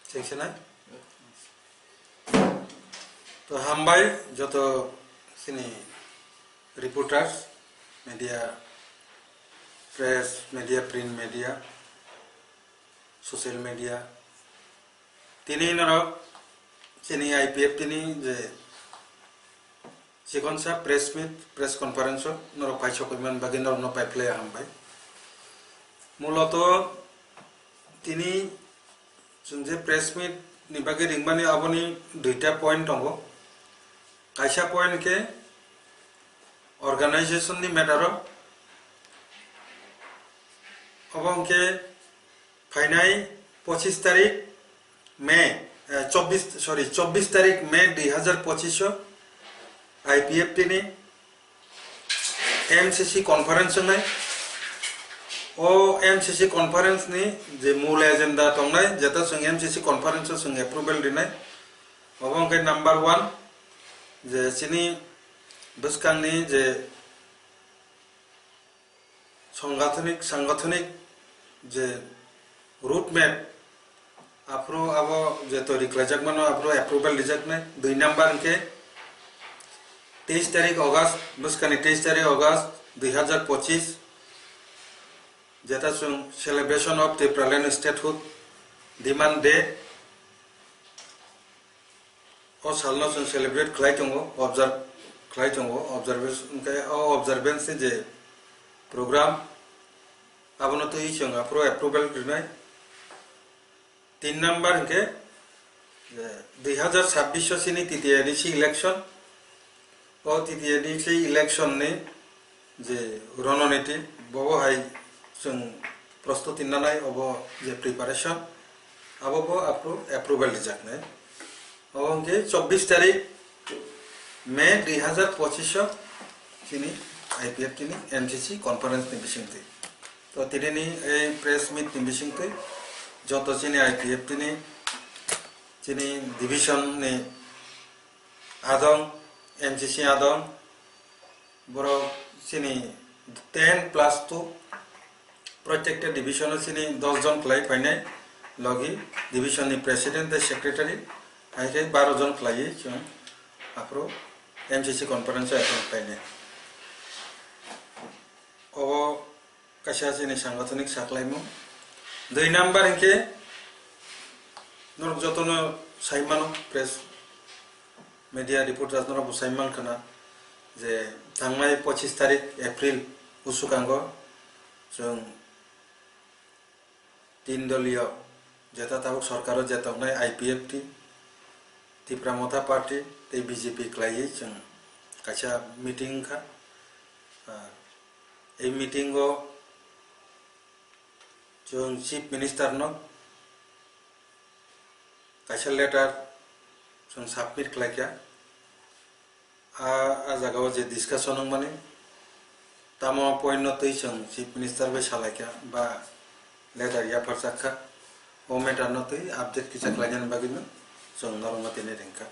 ঠিক আছে না? তো হামবাই যত সিনি reporters media press media print media social media তিনি নরক চিনি আইপিএফ তিনি যে চিকনসা প্রেস মিট প্রেস কনফারেন্স নরক পাইছকইমান বাকি নরক পাইপ্লে হামবাই মূলত তিনি যে প্রেস মিট নিবাগে রিংবানি আবনি দুইটা পয়েন্ট দङ কাইসা पॉइंट के ऑर्गेनाइजेशन नि मैटर अबं के फाइनाई 25 तारीख मे 24 तारीख मे 2025 आईपीएफ टिनी एमसीसी कॉन्फ्रेंस नै ओ एमसीसी कॉन्फ्रेंस नि जे मूल एजेंडा दंनाय जेता जों एमसीसी कॉन्फ्रेंस जों अप्रूवल दिनाय अबं के नंबर 1 जे सिनी बसकांनि जे सांगठनिक जे रूट मैप आपरो अब जे तो रिक्लाजक मानो आपरो अप्रूवल लिजक ने 2 नंबर के 23 तारीख अगस्त बसकानि 23 तारीख अगस्त 2025 जेता जों celebration of Tipraland statehood demand day और सालना जों सेलिब्रेट खालाय दङ ऑब्जर्व खालाय दङ ऑब्जर्वेशन के ऑब्जर्वेंस जे प्रोग्राम आबनो तो ई जों आपरो अप्रूवल दिनाय 3 नंबर के 2026 सिनी तिथियारिसि इलेक्शन और तिथियारिसि इलेक्शन ने जे रणनीति बहाय जों प्रस्तुति नानाय अब जे प्रिपारेशन आबो अप्रूवल दिजाकनाय अबंगे 24 तारीख मे 2025 चिनी आईपीएफ चिनी एमसीसी कॉन्फ्रेंस नि बिसिंगते तो तिरेनी ए प्रेस मीट नि बिसिंगते जत चिनी आईपीएफ चिनी डिविजन नि आदं एमसीसी आदं बरो चिनी 10+2 प्रत्येकटा डिविजन चिनी 10 जन क्लाइ फाइनाय लगी डिविजन नि प्रेसिडेंट सेक्रेटरी आइके 12 जन क्लाइ जों आपरो एमसीसी कॉन्फ्रेंस अटेंड पाइने ओ काशा चिनी सांगठनिक साखलाइमु 2 नंबर के नरक जतन साइमानो प्रेस मीडिया रिपोर्टार्स नरक साइमान खाना जे थांनाय 25 तारीख एप्रिल उसुकांग जों 3 दलीय जेता ताबक सरकार जेतनाय आईपीएफ टी तिप्रामथा पार्टी ते बीजेपी क्लाइ जों काचा मीटिंग खा ए मीटिंग जों चीफ मिनिस्टर न काचा लेटर जों सबमिट खालायखा आ जागाव जे डिस्कशन माने तामा पॉइंट न तै जों चीफ मिनिस्टर बे सालायखा बा लेटर या फरसाखा ओ मेटर न तै अपडेट किसा खालायन बागिनो जों नरमते ने रेंका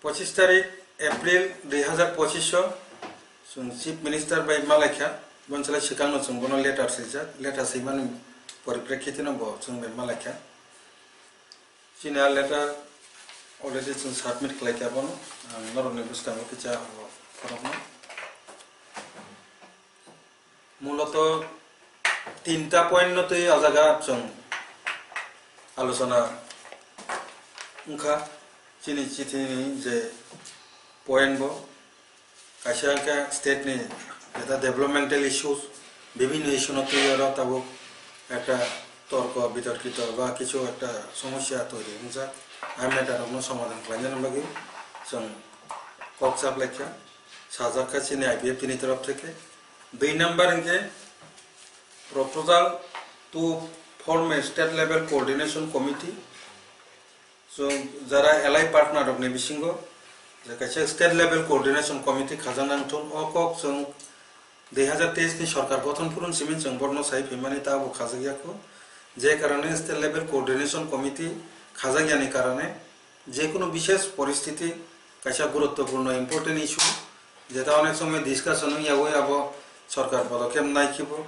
25 तारीख एप्रिल 2025 जों चीफ मिनिस्टर बाय मालायखा बनसला सिकांनो जों बनो लेटर सैमान परिप्रेक्षित न बो जों बे मालायखा चिना लेटर अलरेडी जों सबमिट खालायखा बनो नरमने बुस्तांगो किसा फरकनो मूलत 3टा पॉइंट न तै आजागा जों आलोचना उनका चिनी चिठिनी जे पॉइंट बो काशा का स्टेट ने जेता डेवलपमेंटल इश्यूज विभिन्न इश्यू नतो यारा ताबो একটা তর্ক বিতর্কিত বা কিছু একটা সমস্যা তৈরি হচ্ছে আমি এটার সমাধান খালাইनो লাগে जों কক্সাপ লেখা সাজাকা চিনি আইপিএফ টিনি तरफ থেকে 2 नंबर के proposal to form a state level coordination committee so jara ally partner rokni bisingo je kaise state level coordination committee khajanang thon okok जों 2023 नि सरकार गठन पुरन सिमिन जों बर्न साइ फेमानि ताबो खाजागियाखौ जे कारणे स्टेट लेवल कोऑर्डिनेशन कमिटी खाजागियानि कारणे जे कोनो विशेष परिस्थिति काइसा गुरुत्वपूर्ण इम्पोर्टेंट इश्यू जेता अनेक समय डिस्कशन यावो याबो सरकार पदक्षेप नाइखिबो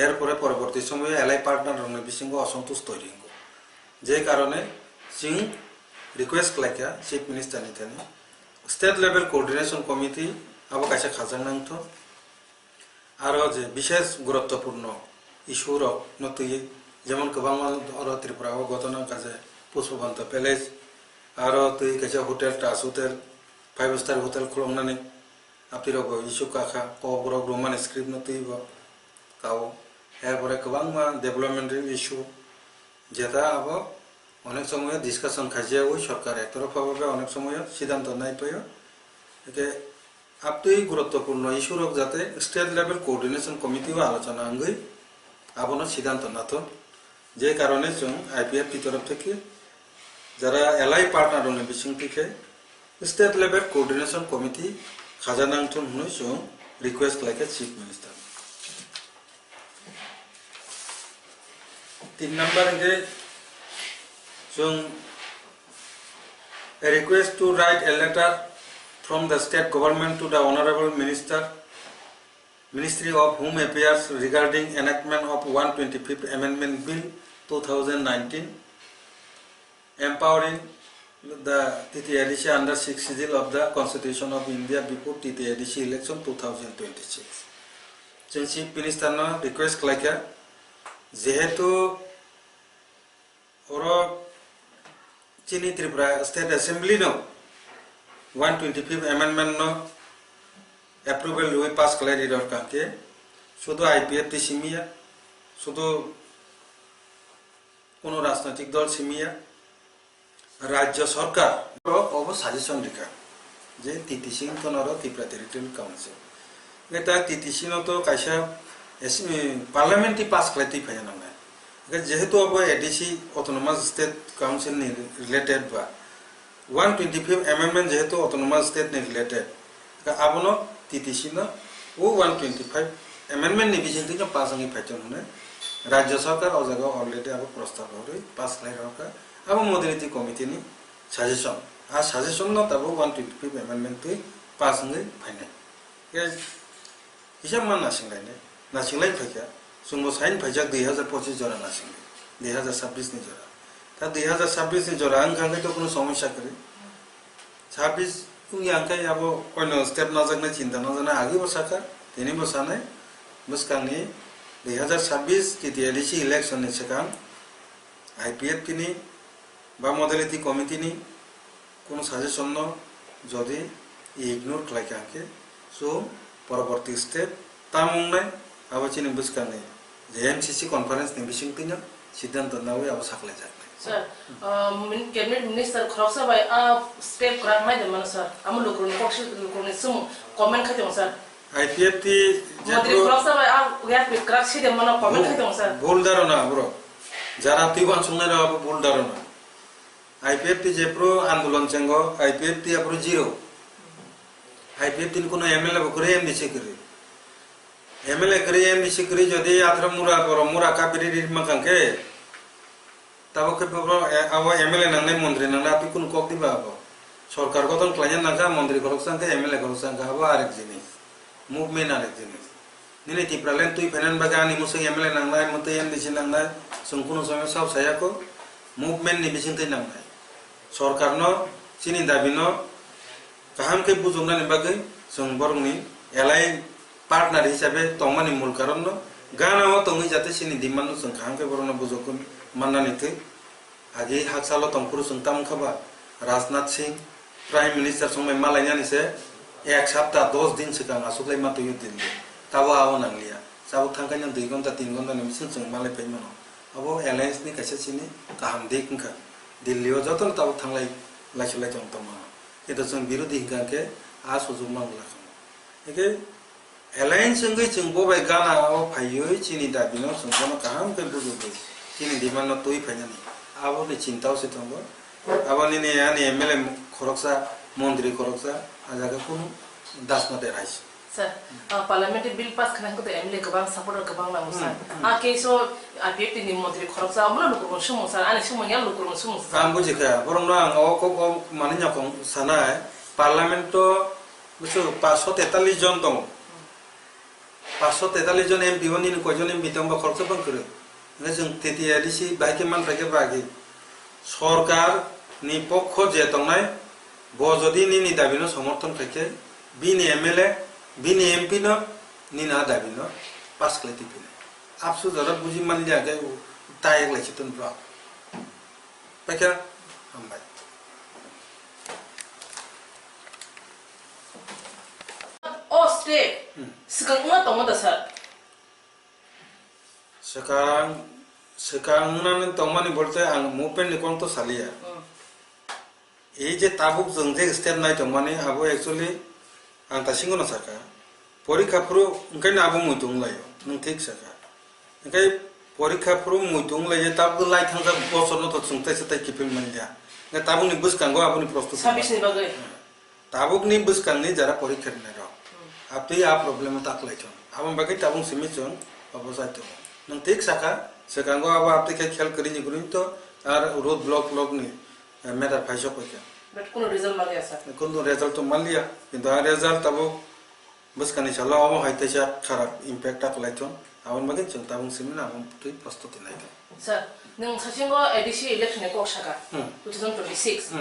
एर परे परवर्ती समय एलाई पार्टनार रंग बिसिंगो असंतुष्ट तैरिंगो जे कारणे जों रिक्वेस्ट खालायखा चिफ मिनिस्टार नि थाने स्टेट लेवल कोअर्डिनेशन कमिटी आबो कायसा खाजांनांथ आरो जे विशेष गुरुत्वपूर्ण इशू रक नतुयै जेमन गोबां आरो त्रिपुरायाव घटना काजे पुष्पबंत पैलेस आरो तुई कायसा होटेल टास होटेल 5 स्टार होटेल खुलंनानै आपिरबो इशू काखा कग्रग रोमान स्क्रिप्ट नतुयबो काव एरपरे गोबां मा डेभलपमेंट इशू जेता आबो अनेक समय डिसकाशन खाजियाव सरकार एकतरफाभावे अनेक समय सिद्धांत नायफैयो एके आपतुई गुरुत्वपूर्ण इशू रक जाते स्टेट लेवल कोअर्डिनेशन कमिटी व आलोचना अंगै आबोनो सिद्धांत नाथ जे कारणे जों आईपीएफ की तरफ থেকে যারা এলাই পার্টনার দङ बिसिंथिखे स्टेट लेवल कोअर्डिनेशन कमिटी खाजानांथों होनो जों रिक्वेस्ट खालायखा चीफ मिनिस्टार 3 नंबर के जों a request to write a letter from the state government to the honorable Ministry of Home Affairs regarding enactment of 125th Amendment Bill 2019 empowering the TTIDC under 6 schedule of the Constitution of India before TTIDC election 2026. जों chief minister न request खालायखा जेहेतु और चीनी Tripura state assembly न 125th Amendment न approval हुई पास खालायरि दरकार के शुद्ध आईपीएफ टी सिमिया शुद्ध कोनो राजनीतिक दल सिमिया राज्य सरकार अब साजेशन दिखा जे टीटीसी तनरो त्रिपुरा टेरिटोरियल काउंसिल एटा टीटीसी न तो कायसा पार्लियामेंट पास खालायति फैया नांगा जेहेतु अब एडीसी ऑटोनोमस स्टेट काउंसिल नि रिलेटेड बा 125th Amendment जेहेतु ऑटोनोमस स्टेट नि रिलेटेड का आबनो टीटीसी न ओ 125 Amendment नि बिजिंति पास अंगि फैचन होने राज्य सरकार ओ जगह ऑलरेडी अब प्रस्ताव होरै पास खालायरका अब मोबिलिटी कमिटी नि सजेशन आ सजेशन न तब 125th Amendment तो पास अंगि फैने के हिसाब मान नासिंलाय फैका सुंबो साइन फैजा 2025 जरा नासिंलाय 2026 नि जरा ता 2026 नि जरा अंगांगे तो कोनो समस्या करे 26 उंगी अंकाय अब कोइनो स्टेप नाजाकना चिंता नाजाना आगे बसाका तेनि बसाने बसकांनि 2026 TTIDC इलेक्शन नि सिगां आईपीएफ नि बा मोबिलिटी कमिटी नि कोनो सजेशन न जदि इग्नोर खालायखाके सो परवर्ती स्टेप तामुंनाय आबाचिनि बसकांनि जे एमसीसी कॉन्फ्रेंस नि बिसिंतिनो सिद्धांत नावै आबो साखलाय जागोन सर कैबिनेट मिनिस्टर खरकसा भाई स्टेप क्राक माय दमन सर आमु लोकरनि पक्ष लोकरनि सम कमेंट खायदों सर आईपीएफ टी मंत्री खरकसा भाई या क्राक सिदे मन कमेंट खायदों सर भूल दारोना ब्रो जरा तिवान सुंनाय राबो भूल दारोना आईपीएफ टी जेप्रो आंदोलन चंगो आईपीएफ टी अप्रो जीरो आईपीएफ टी कोनो एमएलए बकरे एमडीसी करे एमएलए करे एमडीसी करे जदि आथरा मुरा काबिरी मकांके तब के अब एमएलए नांगनाय मंत्री नांगना आपि कुन कक दिबा अब सरकार गठन खालायना नांगा मंत्री खरकसांके एमएलए खरकसांके अब आरेक जिनिस मुभमेन्ट आरेक जिनिस निने तिप्रालेन तुई फाइनान बागानि मुसै एमएलए नांगनाय मते एमडीसी नांगनाय जों कुन समय साव सायाको मुभमेन्ट नि बिसिंतै नांगनाय सरकार न चिनि दाबि न गाहाम के बुजुमनानि बागै जों बरंनि एलाइ पार्टनार हिसाबै तंमानि मूल कारण न गानाव तंगै जाते चिनि दिमान जों गाहाम के बरंनो बुजुकुन माननानै थै आगे हाकसालो तंपुरु जों तामखाबा राजनाथ सिंह प्राइम मिनिस्टर संबाय मालायनानिसे एक सप्ताह 10 दिन सिगां आसुखलाय मातुयो दिल्ली ताबो आव नांलिया साबो थांखायनो 2 घंटा 3 घंटा नि बिसिं जों मालाय फैमानो अब एलायन्स नि कायसे चिनि गाहाम देखनखा दिल्लीयाव जतन ताबो थांलाय लाइसलाय तंतमा एतो जों विरोधी हिंगाके आ सुजुग मांगला एके एलायन्स संगै जों बबाय गाना आव फायो चिनि दाबिनो जों कोनो गाहाम के बुजुगै चिनि दिमान तोय फायनानि आबो नि चिंताव से थंबो आबो नि यानि एमएलए खरकसा मंत्री खरकसा आजागा कोनो Dasna देराइस sir parliament bill pass खाना को एमएलए गोबां सपोर्टर गोबां नांगौ सर आ केसो आईपीएफ नि मंत्री खरकसा अमला लोकरन समो सर आनि समोनिया लोकरन समो आं बुजिखा बरंनो आं अको माने जाखौ सानाय पार्लियामेंट तो बुझो 543 जन दं 543 जन एमपी नि कयजन एमपी दंबा खरकसा बंकरो जों TTIDC बायके मानफ्रायके बागि সরকার নি পক্ষ যে তংনাই ব যদি নি দাবিনো সমর্থন খাইকে বিনি এমএলএ বিনি এমপি ন নি না দাবিনো পাস খাইতে পিনে আপসু যারা বুঝি মান লিয়াকে তাই লাইছে তুন bra Paika হামবাই O step sekarang una tomo da sir sekarang nan tongmani bolte ang movement ni kon to salia এই যে তাবুক जों যে স্টেপ নাই তংমানি আবো एक्चुअली आं तासिंगो ना साका परीक्षाफोर ओंखायनो आबो मुइतुंलायो नों ठीक साका ओंखाय परीक्षाफोर मुइतुंलायो ताबो लाइ थांजा बसरनो तो सुंथायसो ताइ किफिल मोनलिया ओंखाय ताबुकनि बुसकांगो आबोनि प्रस्तुत 26 नि bagay ताबुकनि बुसकांनि जारा परीक्षा दिनाय र आपति आ प्रॉब्लम ताकलायथों आबो बागै ताबुक सिमिचों अबो जायतो नों ठीक साका सेकांगो आबो आपति के खेल करिनि गुनि तो आर रोड ब्लॉक नि मेटा फाइसो कोया but kono result mali asa कोन रिजल्ट तो मालिया किंतु आ रिजल्ट तबो बसकानि चला अमो हाइतेसा खराब इम्पैक्ट ताकलायथों आबो बागै जों ताबुक सिमिना आबो तुइ प्रस्तुति नायथो sir nung sasingo ADC election ko saka 2026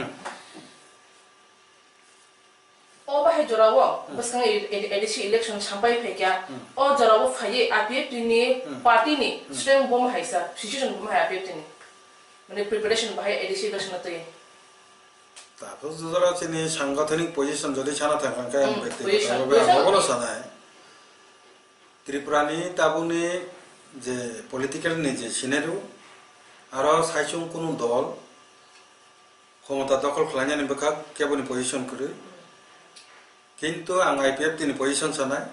o ba he jorawo baskang ADC election champai phekya o jorawo phaye APF ni party ni strength bom haisa situation bom ha APF ni mane preparation ba he ADC election to তারপর যারা চিনি সাংগঠনিক position যদি ছানা থাকান কাই আমি position, বড় সানায় ত্রিপুরানি তাবুনি যে political নি যে সিনেরু আর সাইচুং কোনো দল ক্ষমতা দখল খালাইনানি বেখা কেবনি পজিশন করে কিন্তু আং আইপিএফ তিনি পজিশন সানায়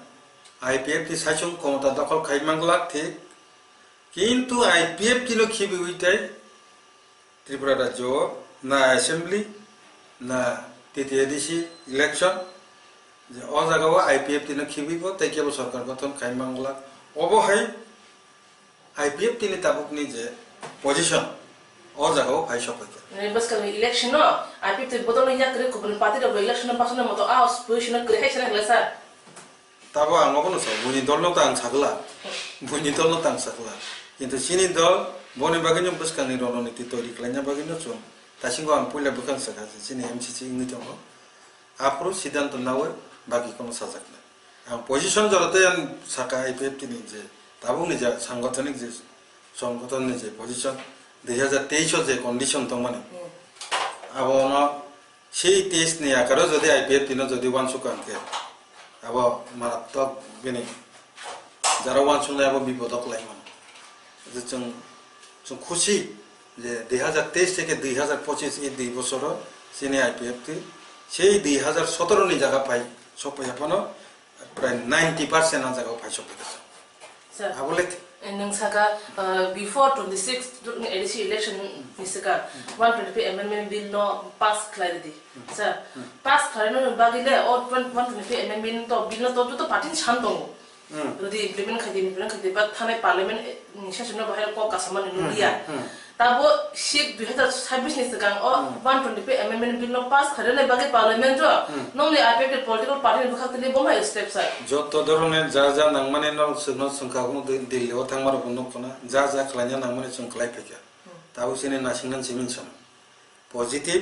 আইপিএফ তি সাইচুং ক্ষমতা দখল খাইমাংলা ঠিক কিন্তু আইপিএফ কিলো খিবি উইটাই ত্রিপুরা রাজ্য না অ্যাসেম্বলি ना टीटीएडीसी इलेक्शन जे अ जागाव आईपीएफ तिनो खिबिबो तैकेबो सरकार गठन खाइमांगला अबहाय आईपीएफ तिनि ताबुकनि जे position a जागाव फाइसपैके ne baskang election no APF te bodol ya kre ko party ro election na pasuna moto a position kre hai sara glasa Tabo आं मगनो स बुनि दलनो तां सागला बुनि दलनो तां सागला किन्तु सिनि दल बनि बागैनो बसकांनि रणनीति तैरि खालायना बागैनो जों तासिंगो आं पुइला बुखां सागा सिनि एमसीसी इंगि दङ आप्रो सिद्धांत नावे बाकी कोनो साजाकना आं पोजीशन जरते आं साका आईपीएफ तिनि जे ताबुनि जे सांगठनिक जे संगठननि जे पोजीशन 2023 जे कंडीशन दं माने आबोनो সেই 23 नि आकारो जदि आईपीएफ तिनो जदि वानसुकांके आबो मारात्मक बिनि जारा वानसुनाय आबो बिपदक लायमान जे जों खुशी যে 2023 থেকে 2025 এই 2 বছর সিনি আইপিএফ টি সেই 2017 নি জায়গা পাই সপায়াপনো প্রায় 90% না জায়গা পাই সপাইছে sir আবলে nung saka before 26 ADC election ni saka 120 amendment bill no pass clarity sir pass clarity no bagile or 120 amendment to bill no to party chantong যদি implement খাইতে বা থানায় পার্লামেন্ট নিশাসন বাহির ক কাসামান নুলিয়া তাবো শিক 2026 नि सिगां ओ 120 पे अमेंडमेंट बिल नो पास खरेने बागे पार्लियामेंट जो नोंनि आईपीएफ के पॉलिटिकल पार्टी बखातनि बमहाय स्टेप साइ जत धरने जा नांगमाने न सुनो संखागु दिल्लीआव थांमार बन्दकना जा खलायना नांगमाने जों खलाय फैया ताबो सिने नासिंगन सिमिनसन पॉजिटिव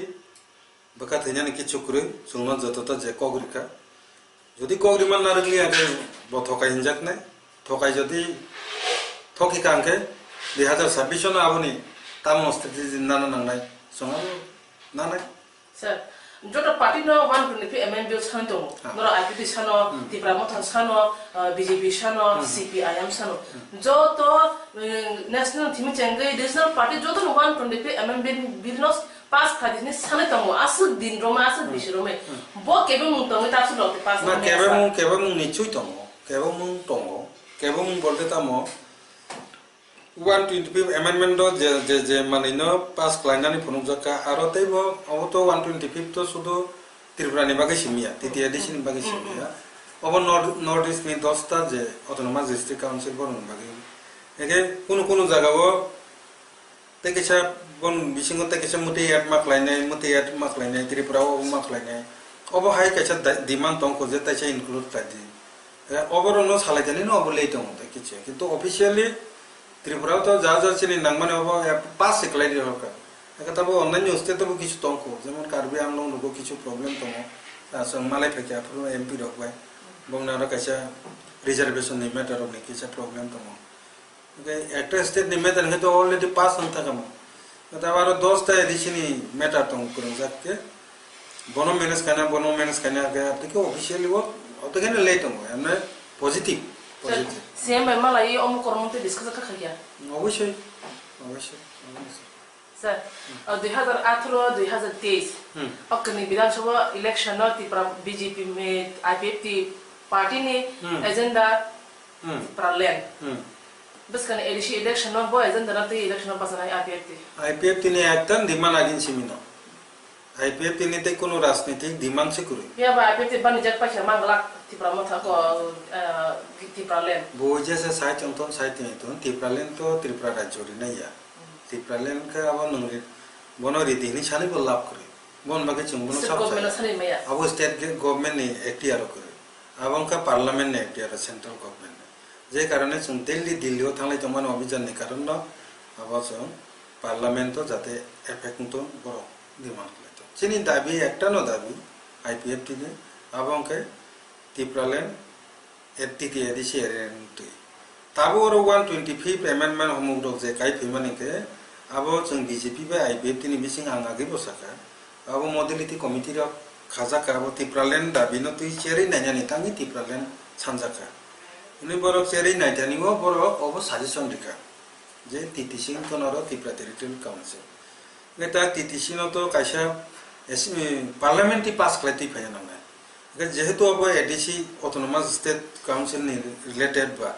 बखातैनानि किछु कुरै जोंनो जतता जे कग्रिका যদি কগ্রিমান না রাখলি আগে বথকাই হিনজাক নাই থকাই যদি থকি কাঙ্কে 2026 না আবনি তামস্তে নানা নাংনাই সঙ্গ না নাই স্যার যত পার্টি ন 120 এমএমবি ছানো নর IPP Chhano Tripura মথন Chhano BJP Chhano CPIM Chhano যত ন্যাশনাল থিমি চেঙ্গে রিজনাল পার্টি যত 120 এমএমবি বিলনস পাস খাদিনি সানে তমো আসু দিন রমা আসু বিশ রমে ব কেবে মুং তমে তাসু লতে পাস না কেবে মুং নিচুই তমো কেবে মুং বলতে তামো 120 amendment যে মানিনো পাস ক্লাইনানি ফনুজাকা আরো তেব অবতো 125 তো শুধু ত্রিপুরানি বাগে সিমিয়া টিটিএডিসি বাগে সিমিয়া অব নর্থ ইস্ট নি 10টা যে অটোনোমাস ডিস্ট্রিক্ট কাউন্সিল বরন বাগে একে কোন জায়গাও তেকেছা বন বিসিংও তেকেছা মুতি এট মাকলাইনাই ত্রিপুরাও মাকলাইনাই অব হাই কেছা ডিমান্ড তং কো যে তাইছা ইনক্লুড তাইদি অবরনো সালাইজানি ন অবলেই দং তেকেছে কিন্তু অফিশিয়ালি ত্রিপুরাও তো যা চিনি নাংমানে হবো pass সেক্লাই হকা Katabu online state tabu kichu tongko যেমন কার্বি আংলং নগো কিছু প্রবলেম দङ সং মালাই ফাইকা পুরো এমপি রকবাই বংনারা কাইসা রিজার্ভেশন নি ম্যাটার অফ কিছা প্রবলেম দङ ওকে একটা স্টেট নি ম্যাটার হেতো অলরেডি পাস হন থাকাম তারপর 10টা এডিশনই ম্যাটার দङ করুন যাকে বনো ম্যানেজ কানা গে আপনি অফিশিয়ালি ও অতখানে লেট দङ এমনে পজিটিভ সিএম মালাই অম কর্মতে ডিসকাস খাখিয়া অবশ্যই Sir, 2018-2023 अपनी विधानसभा इलेक्शन तिप्रा बीजेपी में IPF पार्टी ने एजेंडा प्रलेन बस कने एडिशी इलेक्शन वो एजेंडा ना इलेक्शन पास ना IPF ने एकतन दिमान आगिन सिमिनो IPF ने ते कोनो राजनीतिक दिमान से कुरे या बा IPF बन जग पास मांगला तिप्रा मथा को तिप्रालेन वो जैसे साइट अंतन साइट नहीं तो तिप्रालेन तो त्रिपुरा राज्य री नहीं या तिप्रालेन का अब नंगे बनो रीति नि छानी बोल लाभ करे बन बाके चुंबनो सब अब स्टेट गवर्नमेंट ने एक्टियार करे अब उनका पार्लियामेंट ने एक्टियार सेंट्रल गवर्नमेंट जे कारणे सुन दिल्ली थांले तमान अभियान नि कारण न अब जों पार्लियामेंट तो जाते एफेक्ट तो बरो डिमांड लेतो चिनि दाबी एकटा न दाबी IPF टिने अब उनके तिप्रालेन एटीटी एडिसी एरेंटि ताबो 125 अमेंडमेंट हमुग जे काई फिमानि के अब जों बीजेपी बे IPF टिनि बिसिं आं आगे बसाका अब मॉडलिटी कमिटी रो खाजाका अब तिप्रालेन दाबिनो तुइ चेरि नायनानि तांगि तिप्रालेन सानजाका उनि बरो चेरि नायतानिगो बरो अब साजेशन दिका जे टीटीसी तनरो त्रिपुरा टेरिटोरियल काउन्सिल बेटा टीटीसी न तो कायसा पार्लियामेंटरी पास क्लाइति फायनांगा जेहेतु अब एडीसी ऑटोनोमस स्टेट काउंसिल नि रिलेटेड बा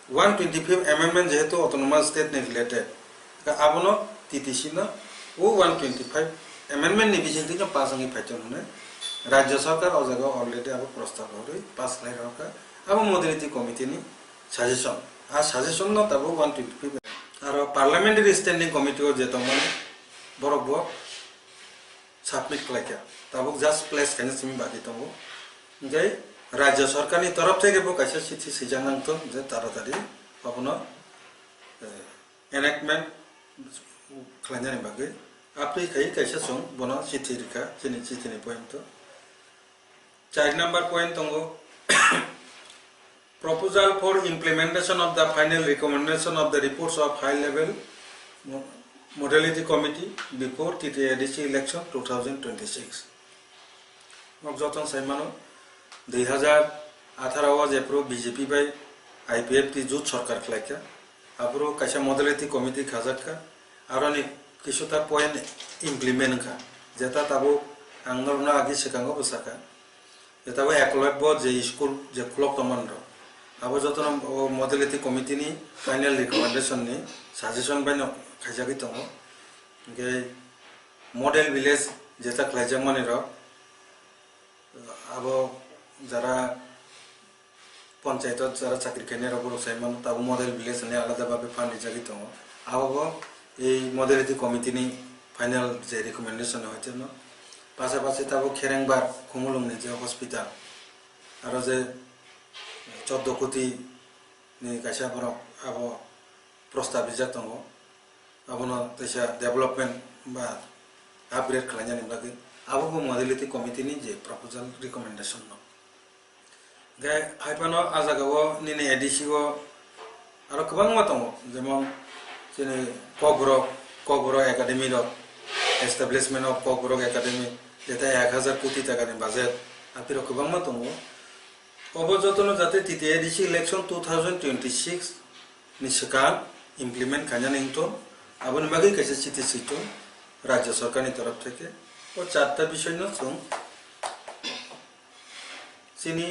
125 अमेंडमेंट जेहेतु ऑटोनोमस स्टेट नि रिलेटेड आबनो टीटीसी न वो 125 अमेंडमेंट नि बिसिंग तिनो पास अंगि फाइचन होने राज्य सरकार ओ जगह ऑलरेडी अब प्रस्ताव होरै पास लाइ रका अब मॉडलिटी कमिटी नि सजेशन आ सजेशन न तब 125 आरो पार्लियामेंटरी स्टैंडिंग कमिटी ओ जे तमन बरबो सबमिट लाइका तब जस्ट प्लेस कने सिमी बाकी तंगो गई राज्य सरकार नि तरफ থেকে বকাইছে চিঠি সিজানান্ত যে তাড়াতাড়ি আপনা এনাক্টমেন্ট খালানানি বাগে আপনি খাই কাইসা সং বনা চিঠি রিকা চিনি চিঠিনি পয়েন্ট 4 নাম্বার পয়েন্ট তঙ্গো proposal for implementation of the final recommendation of the reports of high level modality committee before TTADC election 2026 মগজতন সাইমানো 2018 যে প্রো বিজেপি বাই IPF টি জুট সরকার খলাইকা আপরো কাইসা মডেলিটি কমিটি খাজাকা আরনি কিছুটা পয়েন্ট ইমপ্লিমেন্ট খা যেটা তাবো আংনরনা আগি সেকাঙ্গ বসাকা যেটাবো একলব্য যে স্কুল যে ক্লক তমন্ড আবো যতন মডেলিটি কমিটি নি ফাইনাল রিকমেন্ডেশন নি সাজেশন বাই খাইজাগি তঙ্গ গে মডেল ভিলেজ যেটা খাইজাং মানে র আবো যারা পঞ্চায়েত যারা চাকরি খাইনে র বড় সাইমান তাবো মডেল ভিলেজ নে আলাদা ভাবে ফান্ড জাগি তঙ্গ আবো এই মডেলিটি কমিটি নি ফাইনাল যে রিকমেন্ডেশন হইছে ন পাশাপাশি তাবো খেরেংবার খুমুলুংনি যে হসপিটাল আর যে 14 কোটি নি কাইসা বড় আবো প্রস্তাব বিজাক তঙ্গ আবনো তেসা ডেভেলপমেন্ট বা আপগ্রেড খালাইনানি বাকি আবো মডেলিটি কমিটি নি যে প্রপোজাল রিকমেন্ডেশন ন গায় হাইপানো আজাগাও নিনে এডিসিও আর গোबां मा दङ যেমন যেনে কগবরক একাডেমি র এস্টাবলিশমেন্ট অফ কগবরক একাডেমি যেটা 1000 কোটি টাকার বাজেট আপির গোबां मा दङ অবযতন যাতে TTADC ইলেকশন 2026 नि सिगां इमप्लिमेंट खालामनानै तो आबोनि बागै कायसे चिठि सितो राज्य सरकारनि तरफ থেকে ও চারটা বিষয় ন जों চিনি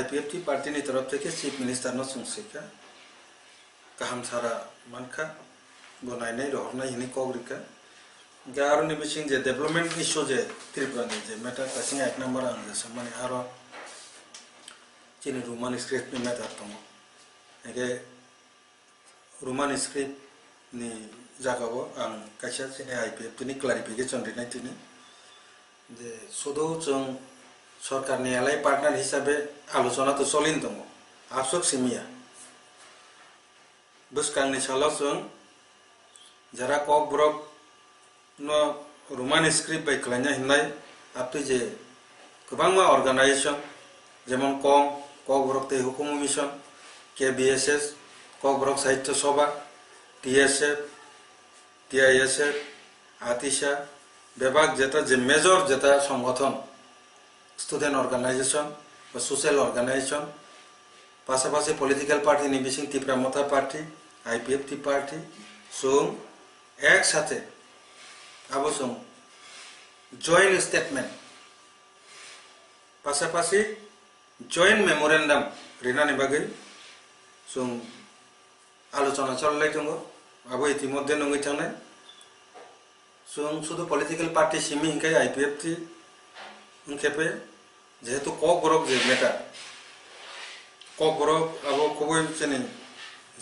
IPF টি পার্টিनि तरफ থেকে চিফ মিনিস্টার ন संसिका गाहाम सारा मानखा बनायनाय रहरनाय हिनि कग्रिका गारनि बिसिं जे डेभलपमेंट इश्यू जे त्रिपुरानि जे मेटार कासिं एक नम्बर आं जे माने आरो चिनि रोमान स्क्रिप्ट नि मेटार दङ एगे रोमान स्क्रिप्ट नि जागाव आं कायसा चिनि IPF नि क्लारिफिकेशन दिनाय तिनि जे सदौ जों सरकारनि एलाइ पार्टनार हिसाबै आलोचना तो सलिन दङ आबसक सिमिया बसकांनि सालाव जों যারা Kokborok no Roman script by klanya hinai aptu je kubangma organization jemon kok borok te hukum mission KBSS kok borok sahitya sabha TSF TISF আতিশা বিভাগ যেটা যে মেজর যেটা সংগঠন স্টুডেন্ট অর্গানাইজেশন বা সোশ্যাল অর্গানাইজেশন পাশাপাশি পলিটিক্যাল পার্টি নিবিসিং তীব্রামতা পার্টি আইপিএফটি পার্টি সুং একসাথে আবসং জয়েন্ট স্টেটমেন্ট পাশাপাশি জয়েন্ট মেমোরেন্ডাম রিনানি বাগৈ সুং আলোচনা চললাই দङ আবো ইতিমধ্যে নङै थांनाय जों शुद्ध पॉलिटिकल पार्टी सिमी हिंके आईपीएफटी उनकेपे जेहेतु कक बरक जे मेटार कक बरक अब खबय चेनि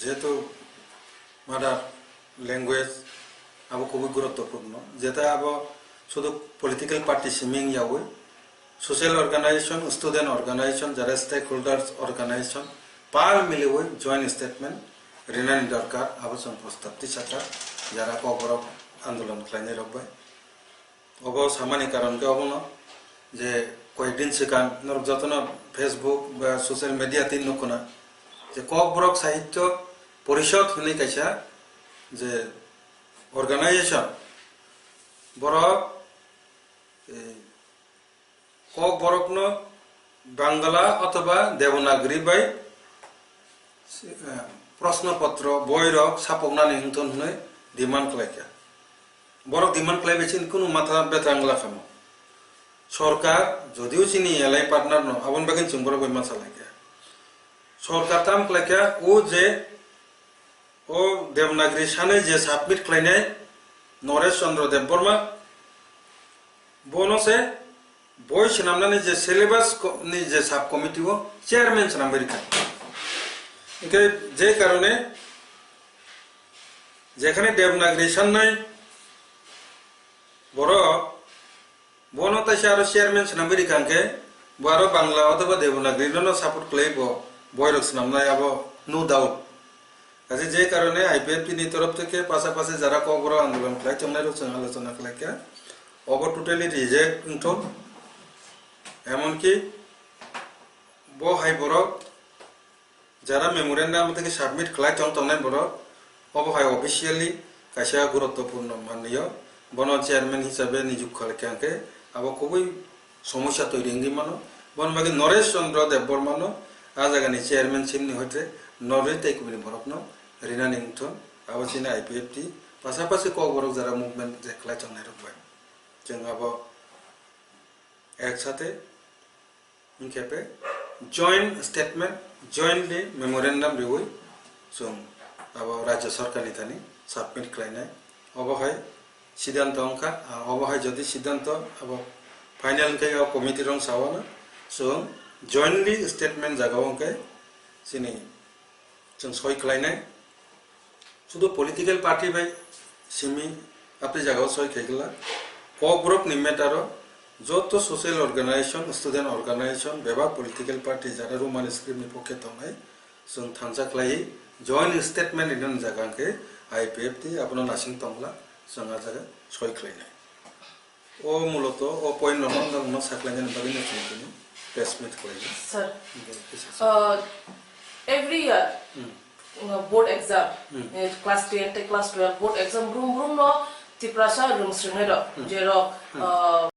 जेहेतु मादार लैंग्वेज अब खबय गुरुत्वपूर्ण जेता अब शुद्ध पॉलिटिकल पार्टी सिमी यावै सोशल ऑर्गेनाइजेशन स्टूडेंट ऑर्गेनाइजेशन जरा स्टेक होल्डर्स ऑर्गेनाइजेशन पाल मिलिवै जॉइंट स्टेटमेंट रिनानि दरकार अब जों प्रस्ताव तिसाथा जरा कक बरक आंदोलन खालामनाय रखबाय अब सामान्य कारण के अब जे कयेकदिन सिगां जतन फेसबुक बा सोशल मीडिया तीन नुकना जे कक बरक साहित्य परिषद होननाय कायसा जे अर्गानाइजेशन बरक कक बरकनो बांगला अथवा देवनागरी बाय प्रश्नपत्र बयरक सापकनानै हिंथन होननाय डिमान्ड खालामया बरक डिमान्ड खालामबाय कोनो माथा बेत्रांगला खामो सरकार जदिও চিনি এলাই পার্টনার ন আবন বাগিন চুংবর বই মাছা লাগে সরকার তাম খালাইকা ও যে ও দেবনাগরী সানে যে সাবমিট খালাইনাय নরেশ চন্দ্র দেব বর্মা বনসে বই সিনামনানি যে সিলেবাস নি যে সাব কমিটি ও চেয়ারম্যান সানামবারি থাকে একে যে কারণে যেখানে দেবনাগরী সাননাय বড় বনতাইছে আর চেয়ারম্যান সানামবারি কাঙ্কে বারো বাংলা অথবা দেবনাগরী নো সাপোর্ট খালাইব বয়রক সানামনাय আবো নো ডাউট কাজে যে কারণে আইপিএফটি নি তরফ থেকে পাশাপাশি যারা কবর আন্দোলন খালাই চংনাই রচনা আলোচনা খালাইকা অব টোটালি রিজেক্ট ইনটন এমনকি বহাই বরক যারা মেমোরেন্ডাম থেকে সাবমিট খালাই চংনাই বরক অবহাই অফিসিয়ালি কাইসা গুরুত্বপূর্ণ মাননীয় বন চেয়ারম্যান হিসাবে নিযুক্ত খালাইকাকে আবো খুবই সমস্যা তৈরি হঙ্গি মানো বনবাগী নরেশ চন্দ্র দেব বর্মানো আজাগানি চেয়ারম্যান সিমনি হইতে নরে তাইকুনি বরকনো রিনানি হিংথন আবো চিনে আইপিএফটি পাশাপাশি কক বরক যারা মুভমেন্ট যে খালাই চংনাই রকবাই जों अब একসাথে ইনকেপে জয়েন্ট স্টেটমেন্ট জয়েন্টলি মেমোরেন্ডাম रिवै जों अब राज्य सरकारनि थानि साबमिट खालायनाय अबहाय सिद्धांत अंका अबहाय जदि सिद्धांत अब फाइनल के कमिटी रं सावाना जों जॉइंटली स्टेटमेंट जागाव अंके सिनि जों सय खालायनाय शुद्ध पॉलिटिकल पार्टी बाय सिमी आपनि जागाव सय खायगला कक बरक नि मेटार যত সোশ্যাল অর্গানাইজেশন স্টুডেন্ট অর্গানাইজেশন বেবা পলিটিক্যাল পার্টি যারা রোমান স্ক্রিপ্টনি পক্ষে थांनाय जों थांजाख्लाय जॉइंट स्टेटमेंट इन जागांके आईपीएफटी आपनो नासिं तंगला जोंहा जागा सय खालायनाय ओ मूलत ओ पॉइंट नन साख्लायनाय बागै नथिनि प्रेस मीट खालायो sir every year board exam class 10 class 12 board exam room नो तिप्रासा रूम स्ट्रिंगेरो जेरो